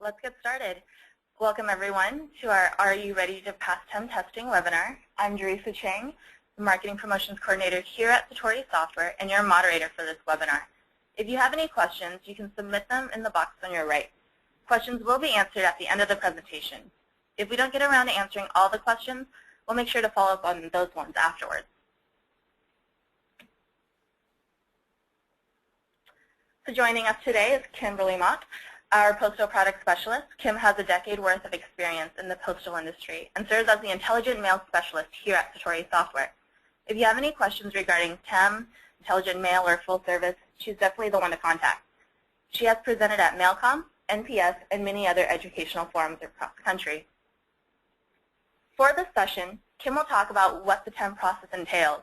let's get started. Welcome everyone to our Are You Ready to Pass TEM Testing webinar. I'm Teresa Chang, the Marketing Promotions Coordinator here at Satori Software and your moderator for this webinar. If you have any questions, you can submit them in the box on your right. Questions will be answered at the end of the presentation. If we don't get around to answering all the questions, we'll make sure to follow up on those ones afterwards. So joining us today is Kimberly Mott, our Postal Product Specialist. Kim has a decade worth of experience in the postal industry and serves as the Intelligent Mail Specialist here at Satori Software. If you have any questions regarding TEM, Intelligent Mail, or full service, she's definitely the one to contact. She has presented at Mailcom, NPS, and many other educational forums across the country. For this session, Kim will talk about what the TEM process entails,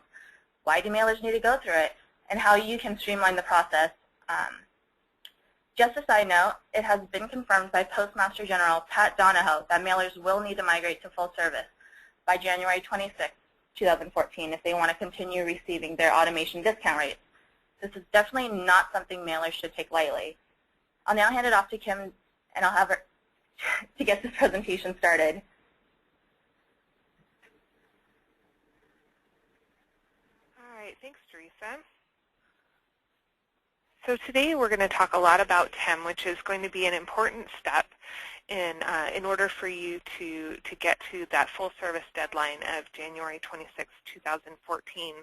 why do mailers need to go through it, and how you can streamline the process. Just a side note, it has been confirmed by Postmaster General Pat Donahoe that mailers will need to migrate to full service by January 26, 2014 if they want to continue receiving their automation discount rates. This is definitely not something mailers should take lightly. I'll now hand it off to Kim, and I'll have her to get this presentation started. All right, thanks, Teresa. So today we're going to talk a lot about TEM, which is going to be an important step in order for you to get to that full service deadline of January 26, 2014.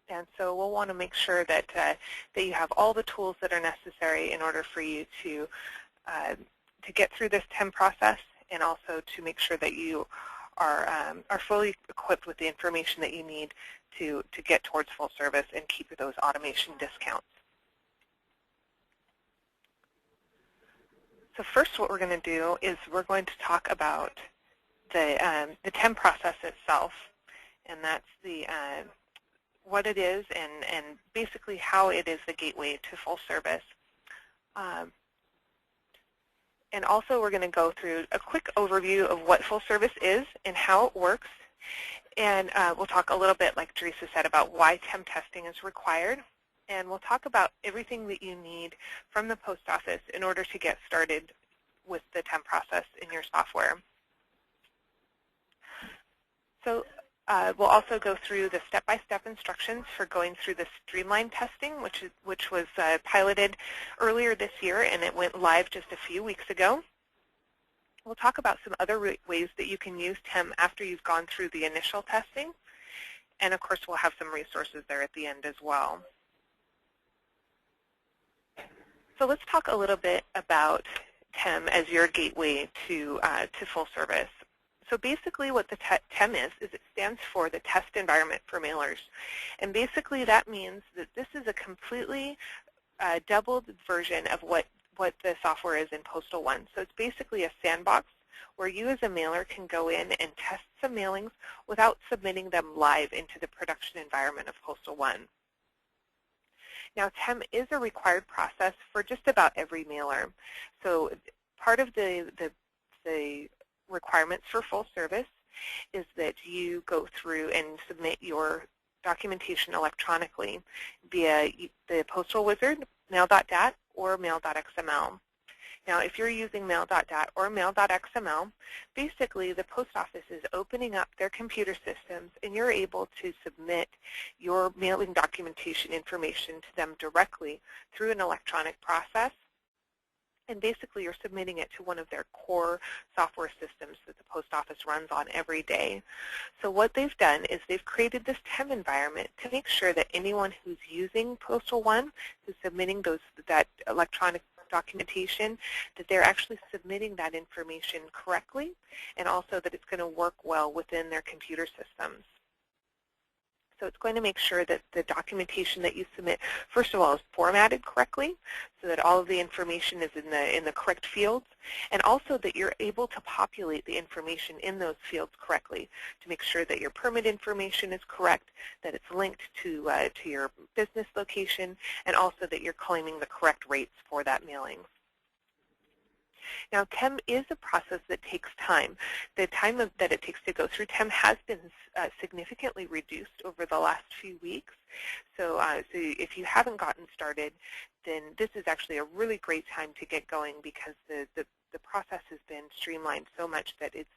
And so we'll want to make sure that that you have all the tools that are necessary in order for you to get through this TEM process, and also to make sure that you are fully equipped with the information that you need to get towards full service and keep those automation discounts. So first what we're going to do is we're going to talk about the TEM process itself, and that's what it is and basically how it is the gateway to full service. And also we're going to go through a quick overview of what full service is and how it works. And we'll talk a little bit, like Teresa said, about why TEM testing is required. And we'll talk about everything that you need from the post office in order to get started with the TEM process in your software. So we'll also go through the step-by-step instructions for going through the Streamlined Testing, which was piloted earlier this year, and it went live just a few weeks ago. We'll talk about some other ways that you can use TEM after you've gone through the initial testing. And of course, we'll have some resources there at the end as well. So let's talk a little bit about TEM as your gateway to full service. So basically what the TEM is it stands for the Test Environment for Mailers. And basically that means that this is a completely doubled version of what the software is in Postal One. So it's basically a sandbox where you as a mailer can go in and test some mailings without submitting them live into the production environment of Postal One. Now, TEM is a required process for just about every mailer. So part of the requirements for full service is that you go through and submit your documentation electronically via the Postal Wizard, Mail.dat, or Mail.XML. Now, if you're using Mail.dat or Mail.XML, basically the post office is opening up their computer systems, and you're able to submit your mailing documentation information to them directly through an electronic process. And basically, you're submitting it to one of their core software systems that the post office runs on every day. So what they've done is they've created this TEM environment to make sure that anyone who's using Postal One, who's submitting that electronic documentation, that they're actually submitting that information correctly, and also that it's going to work well within their computer systems. So it's going to make sure that the documentation that you submit, first of all, is formatted correctly, so that all of the information is in the correct fields, and also that you're able to populate the information in those fields correctly to make sure that your permit information is correct, that it's linked to your business location, and also that you're claiming the correct rates for that mailing. Now, TEM is a process that takes time. The time that it takes to go through TEM has been significantly reduced over the last few weeks. So, if you haven't gotten started, then this is actually a really great time to get going, because the process has been streamlined so much that it's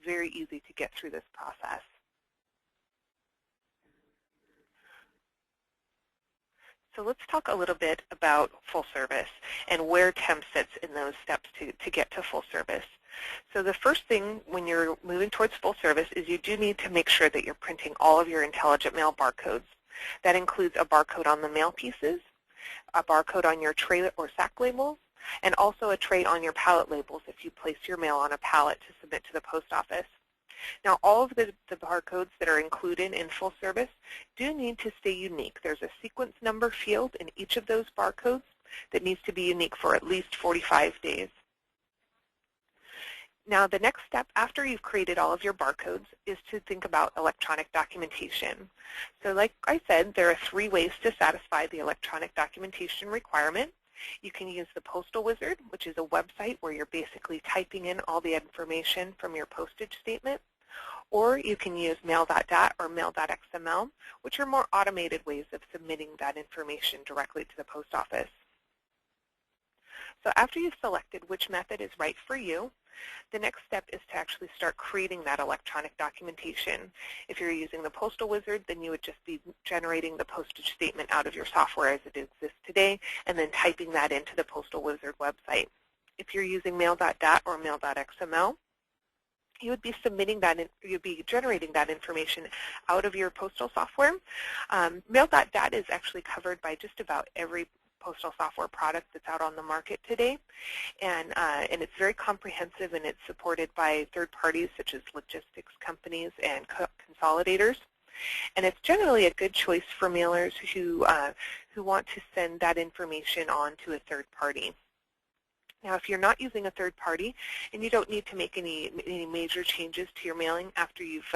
very easy to get through this process. So let's talk a little bit about full service and where TEM sits in those steps to get to full service. So the first thing when you're moving towards full service is you do need to make sure that you're printing all of your intelligent mail barcodes. That includes a barcode on the mail pieces, a barcode on your tray or sack labels, and also a tray on your pallet labels if you place your mail on a pallet to submit to the post office. Now, all of the barcodes that are included in full service do need to stay unique. There's a sequence number field in each of those barcodes that needs to be unique for at least 45 days. Now, the next step after you've created all of your barcodes is to think about electronic documentation. So like I said, there are 3 ways to satisfy the electronic documentation requirement. You can use the Postal Wizard, which is a website where you're basically typing in all the information from your postage statement. Or you can use Mail.dat or Mail.XML, which are more automated ways of submitting that information directly to the post office. So after you've selected which method is right for you, the next step is to actually start creating that electronic documentation. If you're using the Postal Wizard, then you would just be generating the postage statement out of your software as it exists today, and then typing that into the Postal Wizard website. If you're using Mail.dat or Mail.XML, you would be submitting that, you'd be generating that information out of your postal software. Mail.dat is actually covered by just about every postal software product that's out on the market today, and it's very comprehensive, and it's supported by third parties such as logistics companies and consolidators. And it's generally a good choice for mailers who want to send that information on to a third party. Now, if you're not using a third party and you don't need to make any major changes to your mailing after you've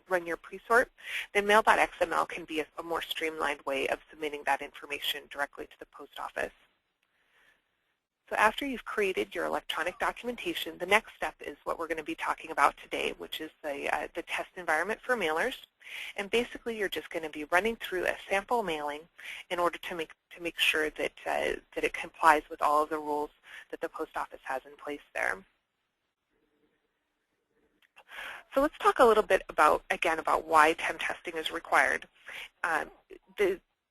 run your pre-sort, then Mail.XML can be a more streamlined way of submitting that information directly to the post office. So after you've created your electronic documentation, the next step is what we're going to be talking about today, which is the test environment for mailers. And basically, you're just going to be running through a sample mailing in order to make sure that it complies with all of the rules that the post office has in place there. So let's talk a little bit about why TEM testing is required.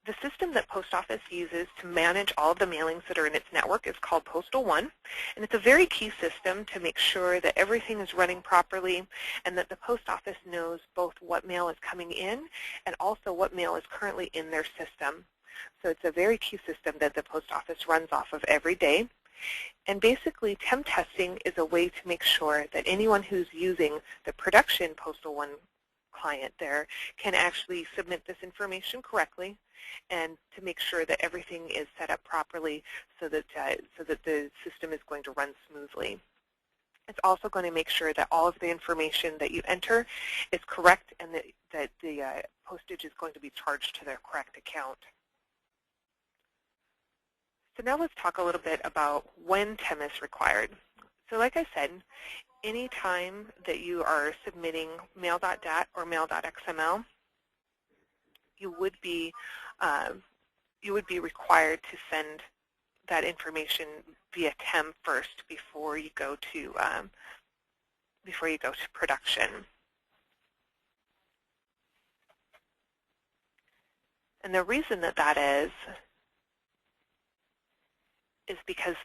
The system that Post Office uses to manage all of the mailings that are in its network is called Postal One, and it's a very key system to make sure that everything is running properly and that the Post Office knows both what mail is coming in and also what mail is currently in their system. So it's a very key system that the Post Office runs off of every day. And basically, TEM testing is a way to make sure that anyone who's using the production Postal One client there can actually submit this information correctly, and to make sure that everything is set up properly so that the system is going to run smoothly. It's also going to make sure that all of the information that you enter is correct and that the postage is going to be charged to their correct account. So now let's talk a little bit about when TEM is required. So like I said, any time that you are submitting Mail.dat or Mail.XML, you would be required to send that information via TEM first before you go to production. And the reason that is because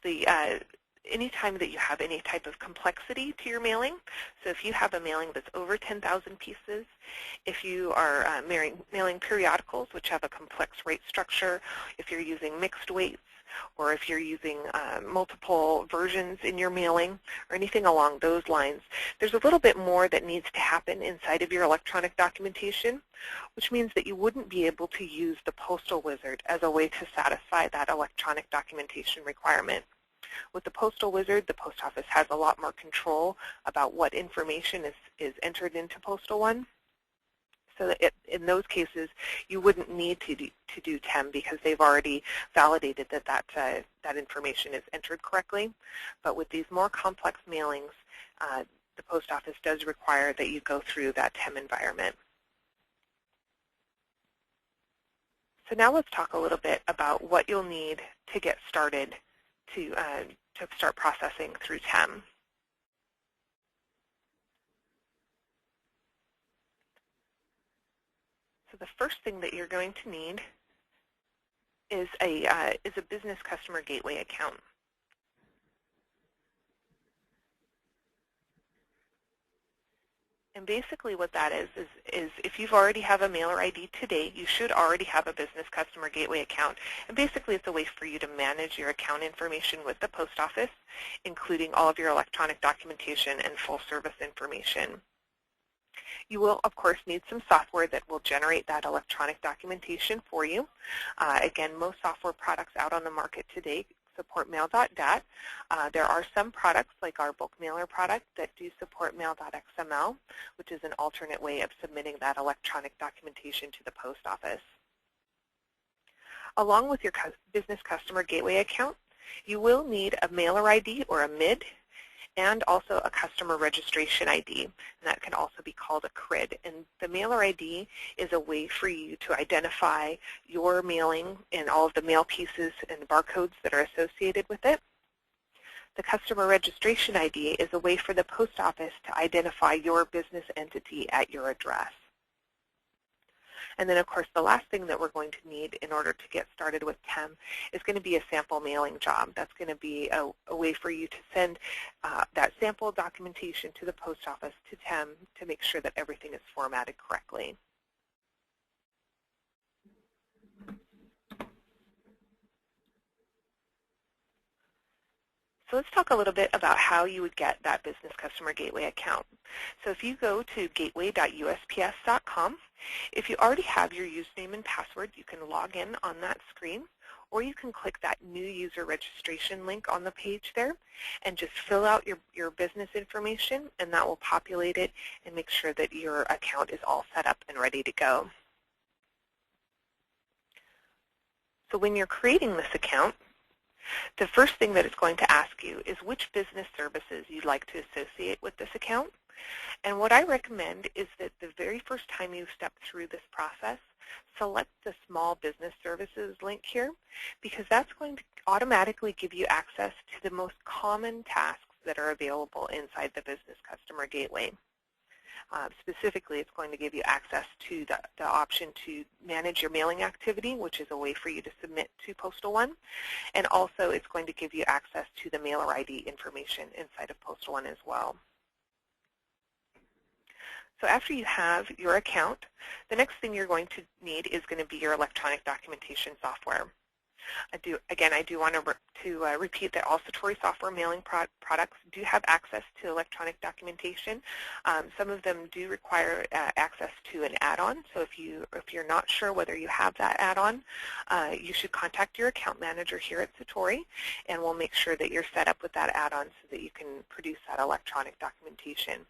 anytime that you have any type of complexity to your mailing, so if you have a mailing that's over 10,000 pieces, if you are mailing periodicals which have a complex rate structure, if you're using mixed weights, or if you're using multiple versions in your mailing, or anything along those lines, there's a little bit more that needs to happen inside of your electronic documentation, which means that you wouldn't be able to use the Postal Wizard as a way to satisfy that electronic documentation requirement. With the Postal Wizard, the Post Office has a lot more control about what information is entered into Postal One. So that in those cases, you wouldn't need to do TEM because they've already validated that information is entered correctly. But with these more complex mailings, the post office does require that you go through that TEM environment. So now let's talk a little bit about what you'll need to get started to start processing through TEM. So the first thing that you're going to need is a business customer gateway account. And basically what that is if you've already have a mailer ID today, you should already have a business customer gateway account. And basically it's a way for you to manage your account information with the post office, including all of your electronic documentation and full service information. You will, of course, need some software that will generate that electronic documentation for you. Again, most software products out on the market today support Mail.dat. There are some products like our bulk mailer product that do support Mail.XML, which is an alternate way of submitting that electronic documentation to the post office. Along with your business customer gateway account, you will need a mailer ID or a MID, and also a customer registration ID, and that can also be called a CRID. And the mailer ID is a way for you to identify your mailing and all of the mail pieces and the barcodes that are associated with it. The customer registration ID is a way for the post office to identify your business entity at your address. And then, of course, the last thing that we're going to need in order to get started with TEM is going to be a sample mailing job. That's going to be a way for you to send that sample documentation to the post office, to TEM, to make sure that everything is formatted correctly. So let's talk a little bit about how you would get that business customer gateway account. So if you go to gateway.usps.com, if you already have your username and password, you can log in on that screen, or you can click that new user registration link on the page there and just fill out your business information, and that will populate it and make sure that your account is all set up and ready to go. So when you're creating this account, the first thing that it's going to ask you is which business services you'd like to associate with this account. And what I recommend is that the very first time you step through this process, select the Small Business Services link here, because that's going to automatically give you access to the most common tasks that are available inside the Business Customer Gateway. Specifically, it's going to give you access to the option to manage your mailing activity, which is a way for you to submit to Postal One. And also, it's going to give you access to the mailer ID information inside of Postal One as well. So after you have your account, the next thing you're going to need is going to be your electronic documentation software. I do want to repeat that all Satori software mailing products do have access to electronic documentation. Some of them do require access to an add-on. So if you're not sure whether you have that add-on, you should contact your account manager here at Satori, and we'll make sure that you're set up with that add-on so that you can produce that electronic documentation.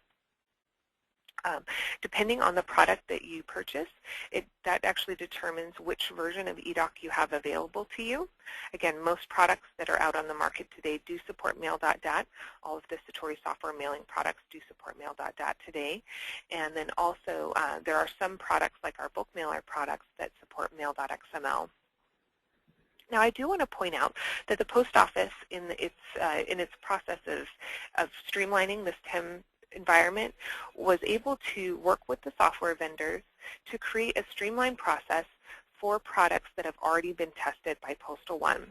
Depending on the product that you purchase, that actually determines which version of eDoc you have available to you. Again, most products that are out on the market today do support Mail.dat. All of the Satori software mailing products do support Mail.dat today. And then also there are some products like our bulk mailer products that support Mail.XML. Now, I do want to point out that the Post Office, in its process of streamlining this TEM environment, was able to work with the software vendors to create a streamlined process for products that have already been tested by Postal One.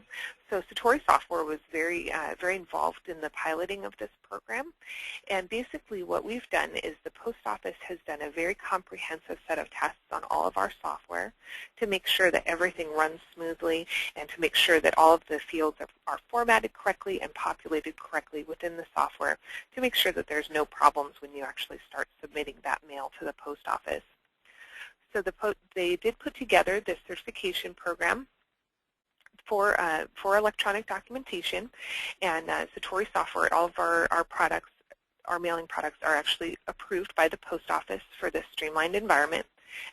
So Satori Software was very involved in the piloting of this program, and basically what we've done is the Post Office has done a very comprehensive set of tests on all of our software to make sure that everything runs smoothly and to make sure that all of the fields are formatted correctly and populated correctly within the software to make sure that there's no problems when you actually start submitting that mail to the Post Office. So they did put together this certification program for electronic documentation, and Satori software, all of our products, our mailing products, are actually approved by the Post Office for this streamlined environment.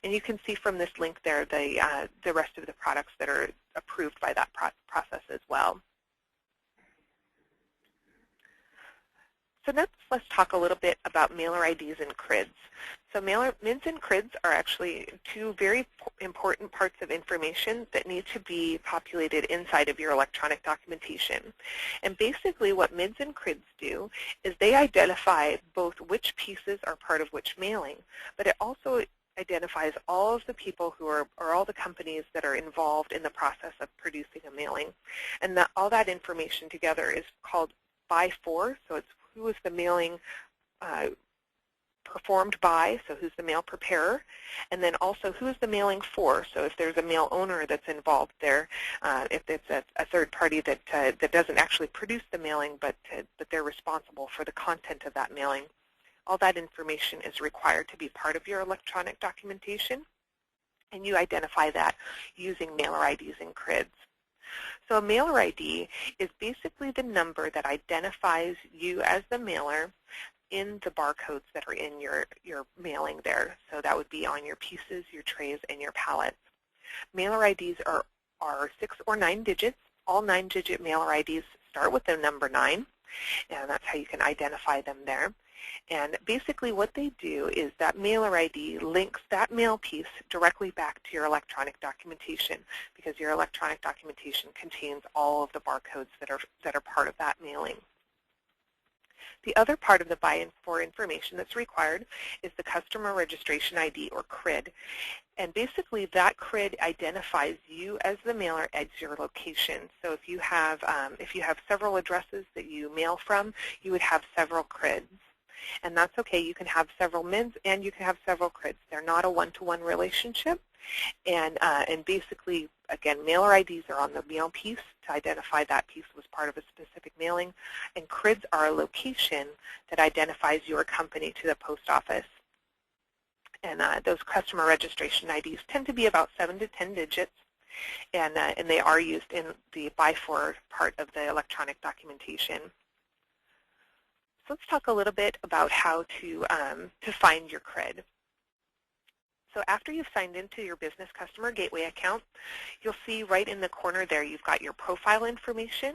And you can see from this link there the rest of the products that are approved by that process as well. So next, let's talk a little bit about mailer IDs and CRIDS. So MIDs and CRIDS are actually two very important parts of information that need to be populated inside of your electronic documentation. And basically what MIDs and CRIDS do is they identify both which pieces are part of which mailing, but it also identifies all of the people who are, or all the companies that are involved in the process of producing a mailing. And all that information together is called by for, so it's who is the mailing performed by, so who's the mail preparer, and then also who's the mailing for, so if there's a mail owner that's involved there, if it's a third party that doesn't actually produce the mailing, but they're responsible for the content of that mailing. All that information is required to be part of your electronic documentation, and you identify that using mailer IDs and CRIDS. So a mailer ID is basically the number that identifies you as the mailer in the barcodes that are in your mailing there. So that would be on your pieces, your trays, and your pallets. Mailer IDs are 6 or 9 digits. All 9-digit mailer IDs start with the number 9, and that's how you can identify them there. And basically what they do is that mailer ID links that mail piece directly back to your electronic documentation, because your electronic documentation contains all of the barcodes that are part of that mailing. The other part of the buy-in for information that's required is the customer registration ID, or CRID. And basically that CRID identifies you as the mailer at your location. So if you have several addresses that you mail from, you would have several CRIDs. And that's okay. You can have several MIDs and you can have several CRIDs. They're not a one-to-one relationship. And basically, again, mailer IDs are on the mail piece to identify that piece was part of a specific mailing. And CRIDs are a location that identifies your company to the post office. And those customer registration IDs tend to be about 7 to 10 digits. And they are used in the by-for part of the electronic documentation. So let's talk a little bit about how to find your CRID. So after you've signed into your Business Customer Gateway account, you'll see right in the corner there you've got your profile information.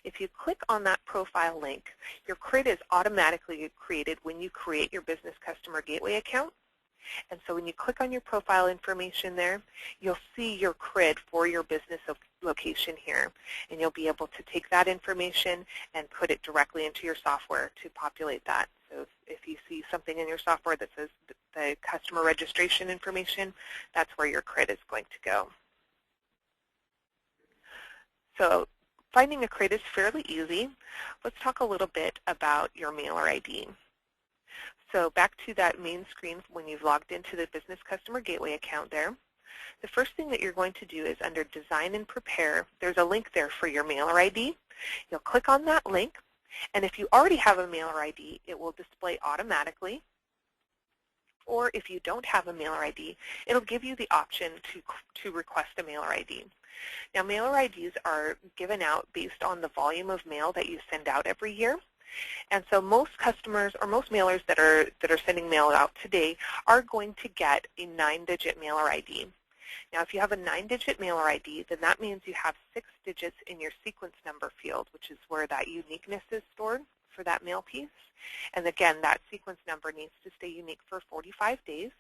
If you click on that profile link, your CRID is automatically created when you create your Business Customer Gateway account. And so when you click on your profile information there, you'll see your CRID for your business location here. And you'll be able to take that information and put it directly into your software to populate that. So if you see something in your software that says the customer registration information, that's where your CRID is going to go. So finding a CRID is fairly easy. Let's talk a little bit about your mailer ID. So back to that main screen when you've logged into the Business Customer Gateway account there, the first thing that you're going to do is under Design and Prepare, there's a link there for your mailer ID. You'll click on that link, and if you already have a mailer ID, it will display automatically. Or if you don't have a mailer ID, it'll give you the option to request a mailer ID. Now, mailer IDs are given out based on the volume of mail that you send out every year. And so most customers or most mailers that are sending mail out today are going to get a 9-digit mailer ID. Now, if you have a 9-digit mailer ID, then that means you have 6 digits in your sequence number field, which is where that uniqueness is stored for that mail piece. And again, that sequence number needs to stay unique for 45 days.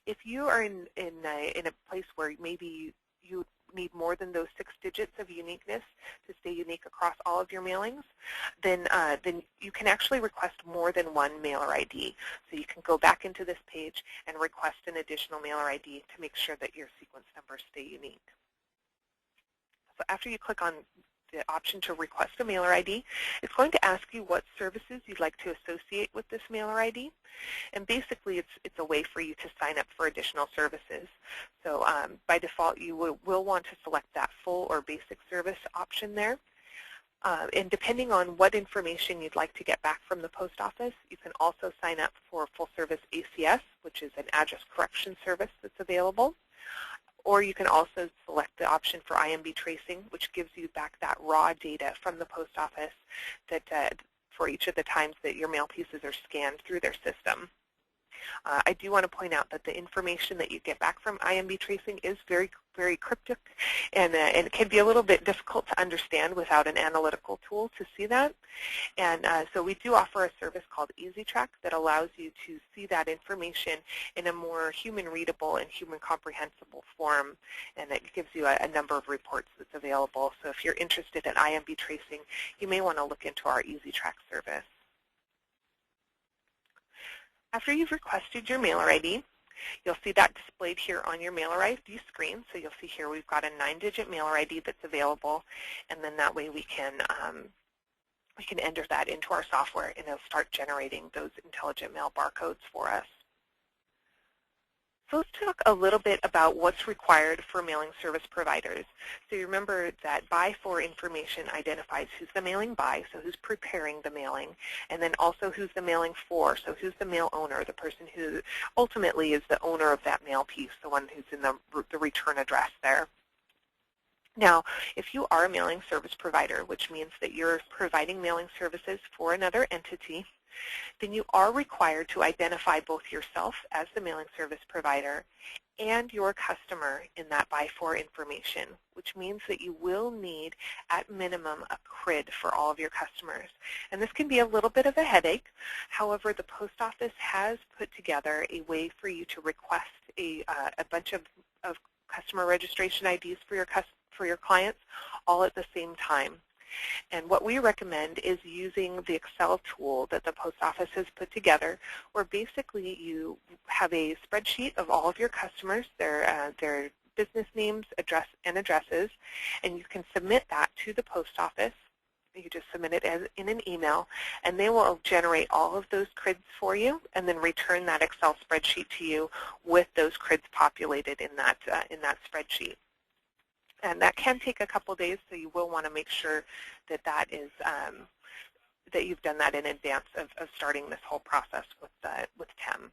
If you are in a place where maybe you need more than those 6 digits of uniqueness to stay unique across all of your mailings, then you can actually request more than one mailer ID. So you can go back into this page and request an additional mailer ID to make sure that your sequence numbers stay unique. So after you click on the option to request a mailer ID, it's going to ask you what services you'd like to associate with this mailer ID. And basically, it's a way for you to sign up for additional services. So by default, you will want to select that full or basic service option there. And depending on what information you'd like to get back from the post office, you can also sign up for full service ACS, which is an address correction service that's available. Or you can also select the option for IMB tracing, which gives you back that raw data from the post office that for each of the times that your mail pieces are scanned through their system. I do want to point out that the information that you get back from IMB tracing is very, very cryptic, and it can be a little bit difficult to understand without an analytical tool to see that. And so we do offer a service called EasyTrack that allows you to see that information in a more human-readable and human-comprehensible form, and it gives you a number of reports that's available. So if you're interested in IMB tracing, you may want to look into our EasyTrack service. After you've requested your mailer ID, you'll see that displayed here on your mailer ID screen. So you'll see here we've got a 9-digit mailer ID that's available, and then that way we can enter that into our software, and it'll start generating those intelligent mail barcodes for us. So let's talk a little bit about what's required for mailing service providers. So you remember that by for information identifies who's the mailing by, so who's preparing the mailing, and then also who's the mailing for, so who's the mail owner, the person who ultimately is the owner of that mail piece, the one who's in the return address there. Now, if you are a mailing service provider, which means that you're providing mailing services for another entity, then you are required to identify both yourself as the mailing service provider and your customer in that by for information, which means that you will need, at minimum, a CRID for all of your customers. And this can be a little bit of a headache. However, the post office has put together a way for you to request a bunch of customer registration IDs for your clients all at the same time. And what we recommend is using the Excel tool that the post office has put together, where basically you have a spreadsheet of all of your customers, their business names, addresses, and you can submit that to the post office. You just submit it in an email, and they will generate all of those CRIDs for you, and then return that Excel spreadsheet to you with those CRIDs populated in that spreadsheet. And that can take a couple days, so you will want to make sure that that you've done that in advance of starting this whole process with TEM.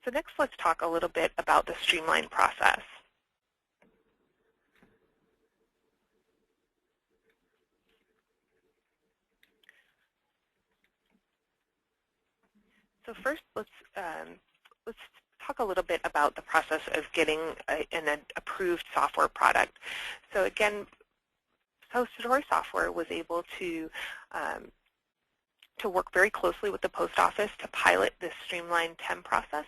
So next, let's talk a little bit about the streamlined process. So first, let's talk a little bit about the process of getting an approved software product. So again, Satori Software was able to work very closely with the post office to pilot this streamlined TEM process.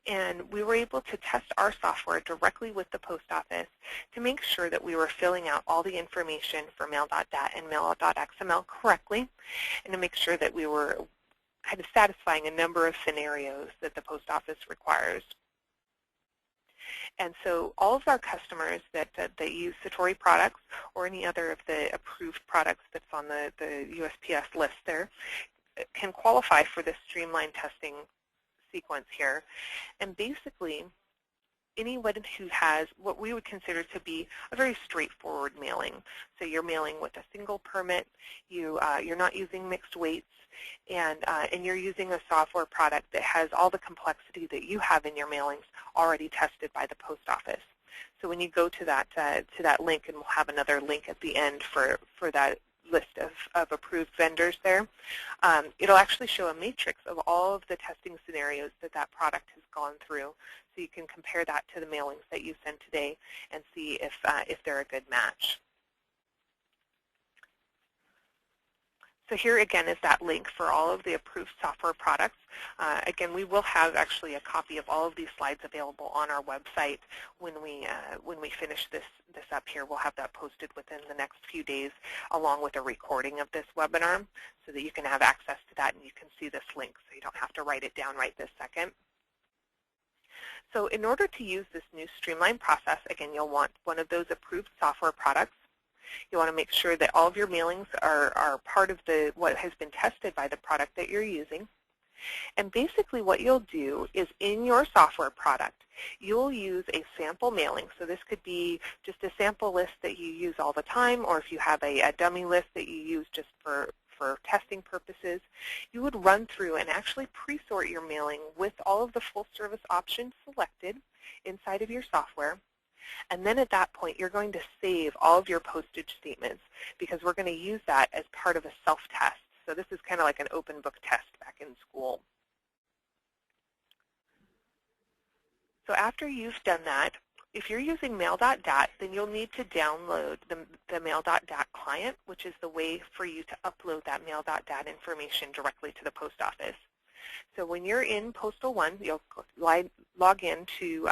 And we were able to test our software directly with the post office to make sure that we were filling out all the information for Mail.dat and Mail.XML correctly, and to make sure that we were kind of satisfying a number of scenarios that the post office requires. And so all of our customers that use Satori products or any other of the approved products that's on the USPS list there can qualify for this streamlined testing sequence here. And basically, anyone who has what we would consider to be a very straightforward mailing. So you're mailing with a single permit, you're not using mixed weights, and you're using a software product that has all the complexity that you have in your mailings already tested by the post office. So when you go to that link, and we'll have another link at the end for that list of approved vendors there, it'll actually show a matrix of all of the testing scenarios that product has gone through. So you can compare that to the mailings that you sent today and see if they're a good match. So here again is that link for all of the approved software products. Again, we will have actually a copy of all of these slides available on our website when we finish this up here. We'll have that posted within the next few days, along with a recording of this webinar, so that you can have access to that and you can see this link, so you don't have to write it down right this second. So in order to use this new streamlined process, again, you'll want one of those approved software products. You want to make sure that all of your mailings are part of what has been tested by the product that you're using. And basically what you'll do is in your software product, you'll use a sample mailing. So this could be just a sample list that you use all the time, or if you have a dummy list that you use just for testing purposes, you would run through and actually pre-sort your mailing with all of the full service options selected inside of your software. And then at that point, you're going to save all of your postage statements, because we're going to use that as part of a self-test. So this is kind of like an open book test back in school. So after you've done that, if you're using Mail.dat, then you'll need to download the Mail.dat client, which is the way for you to upload that Mail.dat information directly to the post office. So when you're in Postal One, you'll log in to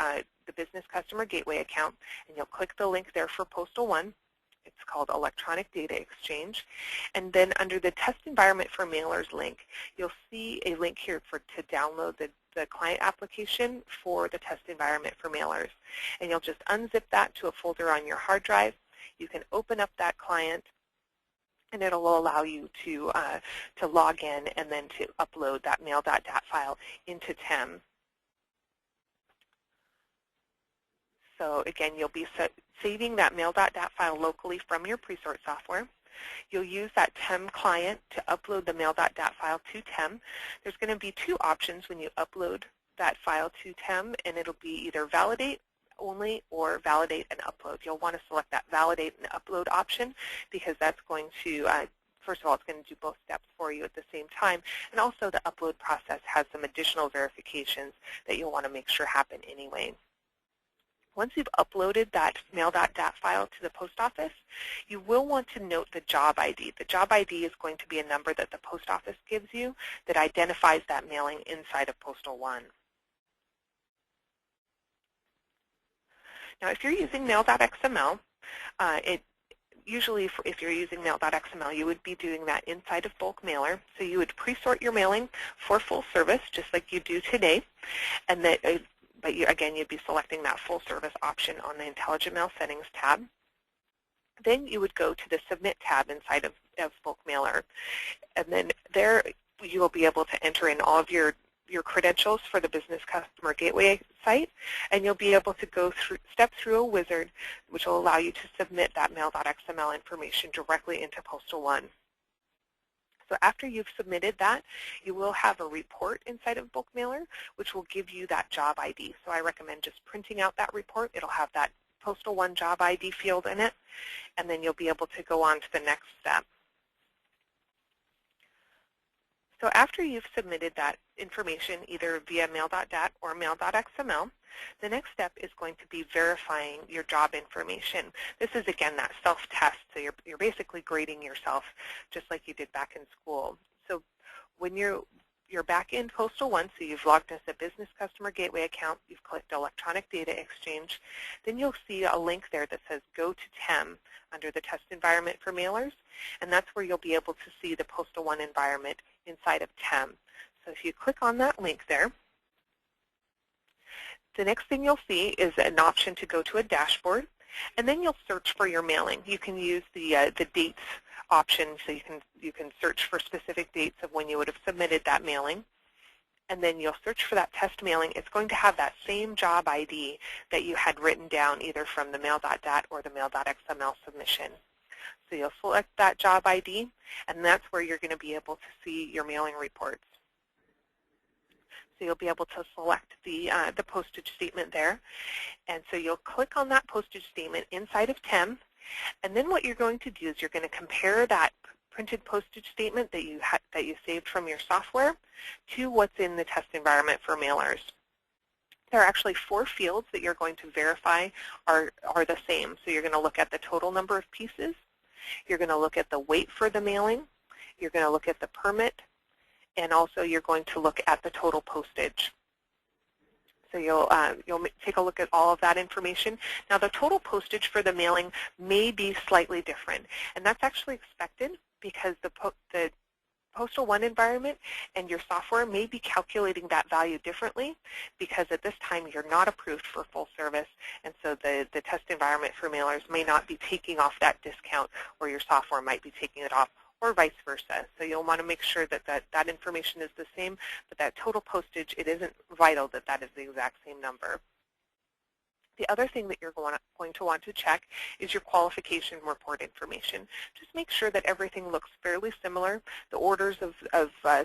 the Business Customer Gateway account, and you'll click the link there for Postal One. It's called Electronic Data Exchange. And then under the Test Environment for Mailers link, you'll see a link here to download the client application for the test environment for mailers. And you'll just unzip that to a folder on your hard drive. You can open up that client, and it'll allow you to log in and then to upload that Mail.dat file into TEM. So again, you'll be saving that Mail.dat file locally from your pre-sort software. You'll use that TEM client to upload the Mail.dat file to TEM. There's going to be two options when you upload that file to TEM, and it'll be either validate only or validate and upload. You'll want to select that validate and upload option because that's going to, first of all, it's going to do both steps for you at the same time, and also the upload process has some additional verifications that you'll want to make sure happen anyway. Once you've uploaded that Mail.dat file to the post office, you will want to note the job ID. The job ID is going to be a number that the post office gives you that identifies that mailing inside of Postal One. Now, if you're using Mail.XML, usually if you're using Mail.XML, you would be doing that inside of bulk mailer. So you would pre-sort your mailing for full service, just like you do today, and that. But again, you'd be selecting that full service option on the Intelligent Mail Settings tab. Then you would go to the Submit tab inside of Bulk Mailer. And then there you will be able to enter in all of your credentials for the Business Customer Gateway site, and you'll be able to step through a wizard which will allow you to submit that Mail.XML information directly into Postal One. So after you've submitted that, you will have a report inside of Bulk Mailer, which will give you that job ID. So I recommend just printing out that report. It'll have that Postal One job ID field in it, and then you'll be able to go on to the next step. So after you've submitted that information, either via Mail.dat or Mail.XML, the next step is going to be verifying your job information. This is, again, that self-test. So you're basically grading yourself just like you did back in school. So when you're back in Postal One, so you've logged into the Business Customer Gateway account, you've clicked Electronic Data Exchange, then you'll see a link there that says Go to TEM under the Test Environment for Mailers, and that's where you'll be able to see the Postal One environment inside of TEM. So if you click on that link there, the next thing you'll see is an option to go to a dashboard, and then you'll search for your mailing. You can use the dates option, so you can search for specific dates of when you would have submitted that mailing, and then you'll search for that test mailing. It's going to have that same job ID that you had written down either from the Mail.dat or the Mail.XML submission. So you'll select that job ID, and that's where you're going to be able to see your mailing reports. So you'll be able to select the postage statement there, and so you'll click on that postage statement inside of TEM, and then what you're going to do is you're going to compare that printed postage statement that you saved from your software to what's in the test environment for mailers. There are actually 4 fields that you're going to verify are the same. So you're going to look at the total number of pieces, you're going to look at the weight for the mailing, you're going to look at the permit, and also you're going to look at the total postage. So you'll take a look at all of that information. Now the total postage for the mailing may be slightly different, and that's actually expected because the Postal One environment and your software may be calculating that value differently because at this time you're not approved for full service, and so the test environment for mailers may not be taking off that discount, or your software might be taking it off, or vice versa. So you'll want to make sure that that information is the same, but that total postage, it isn't vital that that is the exact same number. The other thing that you're going to want to check is your qualification report information. Just make sure that everything looks fairly similar. The orders of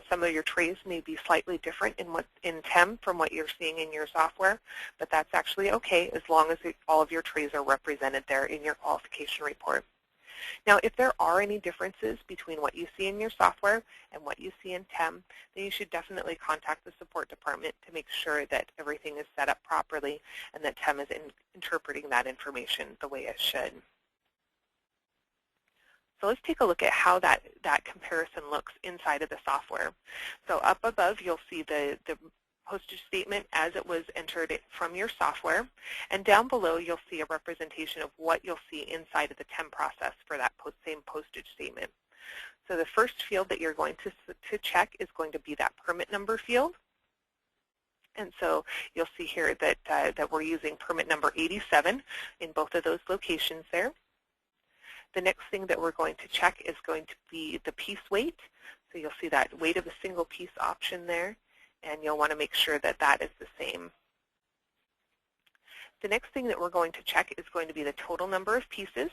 some of your trays may be slightly different in TEM from what you're seeing in your software, but that's actually okay as long as all of your trays are represented there in your qualification report. Now, if there are any differences between what you see in your software and what you see in TEM, then you should definitely contact the support department to make sure that everything is set up properly and that TEM is interpreting that information the way it should. So let's take a look at how that comparison looks inside of the software. So up above, you'll see the postage statement as it was entered from your software. And down below, you'll see a representation of what you'll see inside of the TEM process for that same postage statement. So the first field that you're going to check is going to be that permit number field. And so you'll see here that, that we're using permit number 87 in both of those locations there. The next thing that we're going to check is going to be the piece weight. So you'll see that weight of a single piece option there, and you'll want to make sure that that is the same. The next thing that we're going to check is going to be the total number of pieces.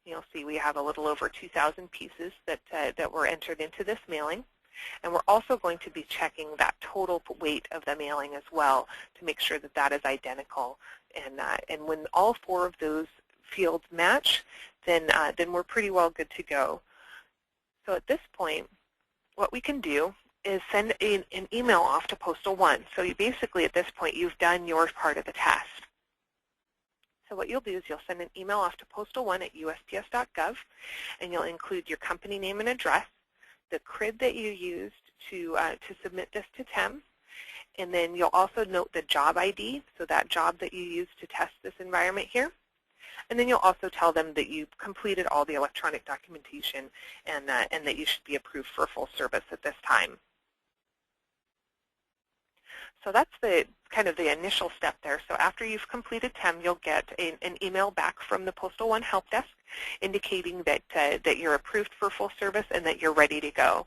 You'll see we have a little over 2,000 pieces that were entered into this mailing. And we're also going to be checking that total weight of the mailing as well to make sure that that is identical. And when all four of those fields match, then we're pretty well good to go. So at this point, what we can do is send an email off to Postal One. So you basically, at this point, you've done your part of the test. So what you'll do is you'll send an email off to Postal One at USPS.gov, and you'll include your company name and address, the CRID that you used to submit this to TEM, and then you'll also note the job ID, so that job that you used to test this environment here. And then you'll also tell them that you've completed all the electronic documentation and that you should be approved for full service at this time. So that's the kind of the initial step there. So after you've completed TEM, you'll get an email back from the Postal One help desk indicating that that you're approved for full service and that you're ready to go.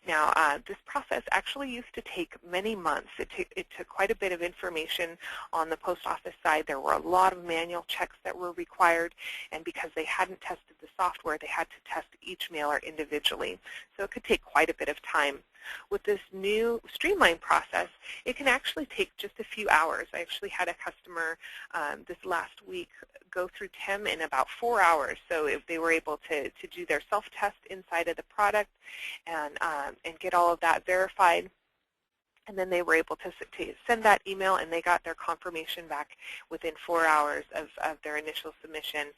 Now, this process actually used to take many months. It took quite a bit of information on the post office side. There were a lot of manual checks that were required, and because they hadn't tested the software, they had to test each mailer individually. So it could take quite a bit of time. With this new streamlined process, it can actually take just a few hours. I actually had a customer this last week go through TEM in about 4 hours. So if they were able to do their self-test inside of the product and get all of that verified, and then they were able to send that email, and they got their confirmation back within 4 hours of their initial submission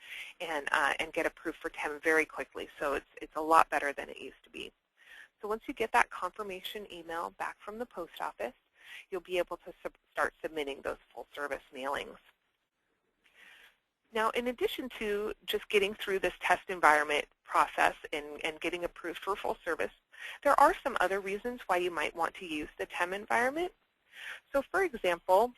and get approved for TEM very quickly. So it's a lot better than it used to be. So once you get that confirmation email back from the post office, you'll be able to start submitting those full service mailings. Now, in addition to just getting through this test environment process and getting approved for full service, there are some other reasons why you might want to use the TEM environment. So for example,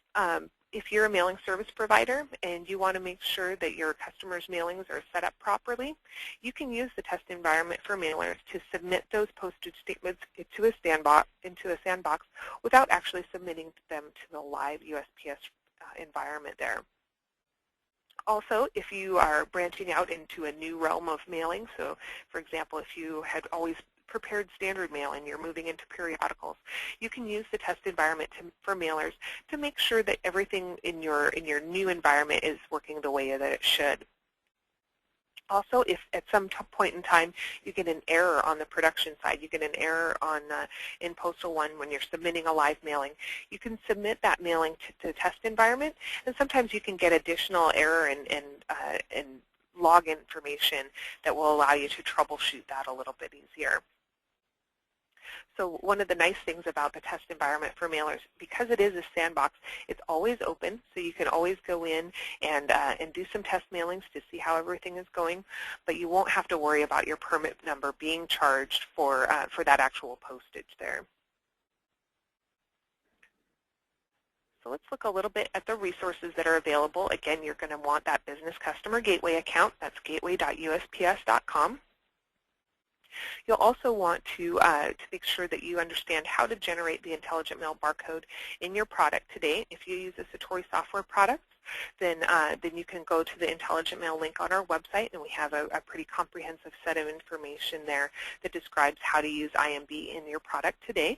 if you're a mailing service provider and you want to make sure that your customers' mailings are set up properly, you can use the test environment for mailers to submit those postage statements into a sandbox without actually submitting them to the live USPS environment there. Also, if you are branching out into a new realm of mailing, so for example, if you had always prepared standard mail and you're moving into periodicals, you can use the test environment for mailers to make sure that everything in your new environment is working the way that it should. Also, if at some point in time you get an error on the production side, you get an error on in Postal One when you're submitting a live mailing, you can submit that mailing to the test environment, and sometimes you can get additional error and log information that will allow you to troubleshoot that a little bit easier. So one of the nice things about the test environment for mailers, because it is a sandbox, it's always open, so you can always go in and do some test mailings to see how everything is going, but you won't have to worry about your permit number being charged for that actual postage there. So let's look a little bit at the resources that are available. Again, you're going to want that business customer gateway account. That's gateway.usps.com. You'll also want to make sure that you understand how to generate the Intelligent Mail barcode in your product today. If you use the Satori software products, then you can go to the Intelligent Mail link on our website, and we have a pretty comprehensive set of information there that describes how to use IMB in your product today.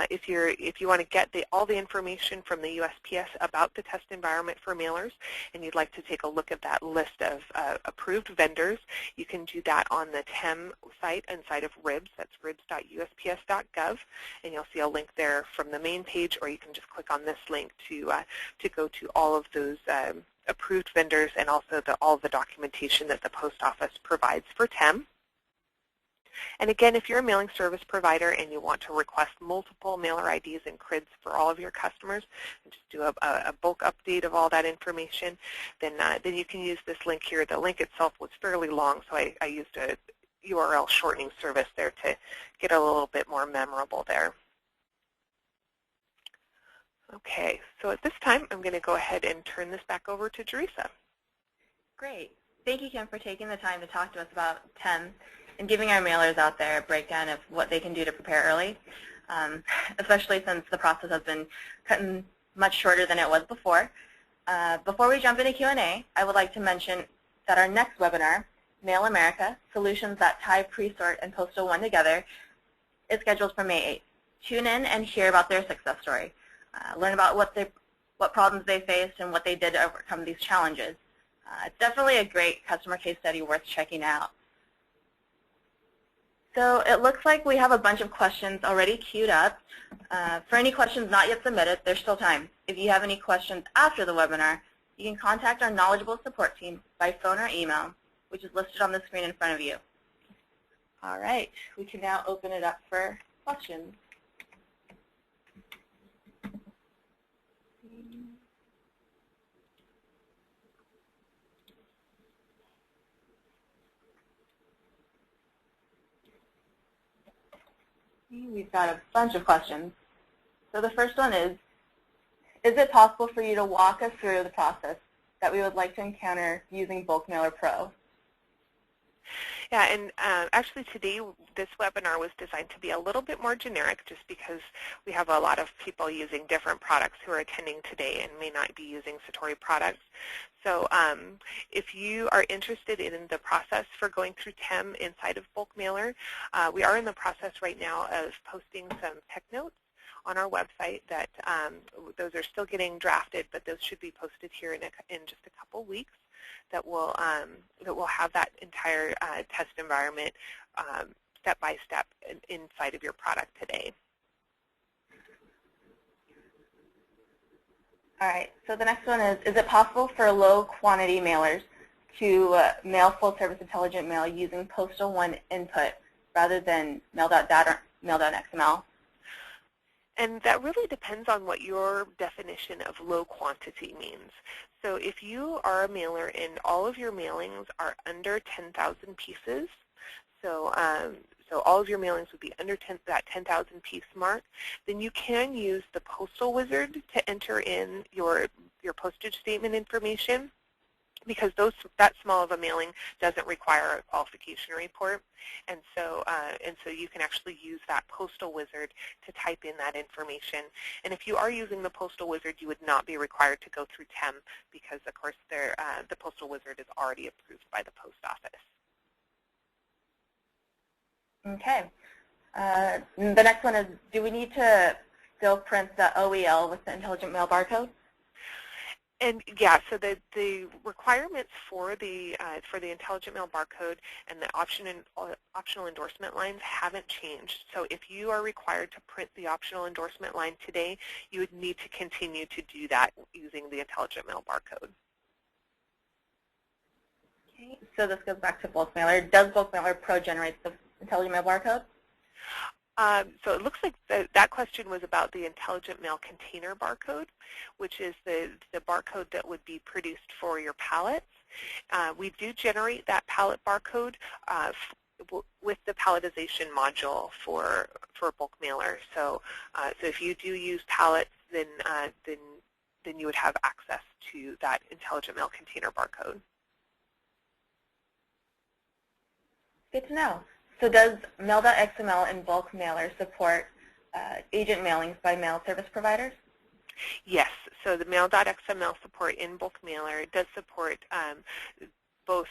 If you want to get all the information from the USPS about the test environment for mailers, and you'd like to take a look at that list of approved vendors, you can do that on the TEM site inside of RIBS. That's ribs.usps.gov, and you'll see a link there from the main page, or you can just click on this link to go to all of those approved vendors and also all the documentation that the post office provides for TEM. And again, if you're a mailing service provider and you want to request multiple mailer IDs and CRIDS for all of your customers, and just do a bulk update of all that information, then you can use this link here. The link itself was fairly long, so I used a URL shortening service there to get a little bit more memorable there. Okay, so at this time, I'm going to go ahead and turn this back over to Teresa. Great. Thank you, Kim, for taking the time to talk to us about TEM and giving our mailers out there a breakdown of what they can do to prepare early, especially since the process has been cutting much shorter than it was before. Before we jump into Q&A, I would like to mention that our next webinar, Mail America, Solutions That Tie Pre-Sort and Postal One Together, is scheduled for May 8th. Tune in and hear about their success story. Learn about what problems they faced and what they did to overcome these challenges. It's definitely a great customer case study worth checking out. So it looks like we have a bunch of questions already queued up. For any questions not yet submitted, there's still time. If you have any questions after the webinar, you can contact our knowledgeable support team by phone or email, which is listed on the screen in front of you. All right, we can now open it up for questions. We've got a bunch of questions. So the first one is it possible for you to walk us through the process that we would like to encounter using Bulk Mailer Pro? Yeah, and actually today this webinar was designed to be a little bit more generic just because we have a lot of people using different products who are attending today and may not be using Satori products. So if you are interested in the process for going through TEM inside of Bulk Mailer, we are in the process right now of posting some tech notes on our website that those are still getting drafted, but those should be posted here in just a couple weeks. That will have that entire test environment step by step inside of your product today. All right, so the next one is it possible for low quantity mailers to mail full service intelligent mail using Postal One input rather than Mail.dat or Mail.XML? And that really depends on what your definition of low quantity means. So if you are a mailer and all of your mailings are under 10,000 pieces, so all of your mailings would be under that 10,000 piece mark, then you can use the Postal Wizard to enter in your postage statement information, because that small of a mailing doesn't require a qualification report, and so you can actually use that Postal Wizard to type in that information. And if you are using the Postal Wizard, you would not be required to go through TEM because, of course, the Postal Wizard is already approved by the post office. Okay. The next one is, do we need to still print the OEL with the Intelligent Mail barcode? And yeah, so the requirements for the Intelligent Mail barcode and the optional endorsement lines haven't changed. So if you are required to print the optional endorsement line today, you would need to continue to do that using the Intelligent Mail barcode. Okay, so this goes back to Bulk Mailer. Does Bulk Mailer Pro generate the Intelligent Mail barcode? So it looks like that question was about the Intelligent Mail container barcode, which is the barcode that would be produced for your pallets. We do generate that pallet barcode with the palletization module for Bulk Mailer. So if you do use pallets, then you would have access to that Intelligent Mail container barcode. Good to know. So does Mail.XML and Bulk Mailer support agent mailings by mail service providers? Yes. So the Mail.XML support in Bulk Mailer does support both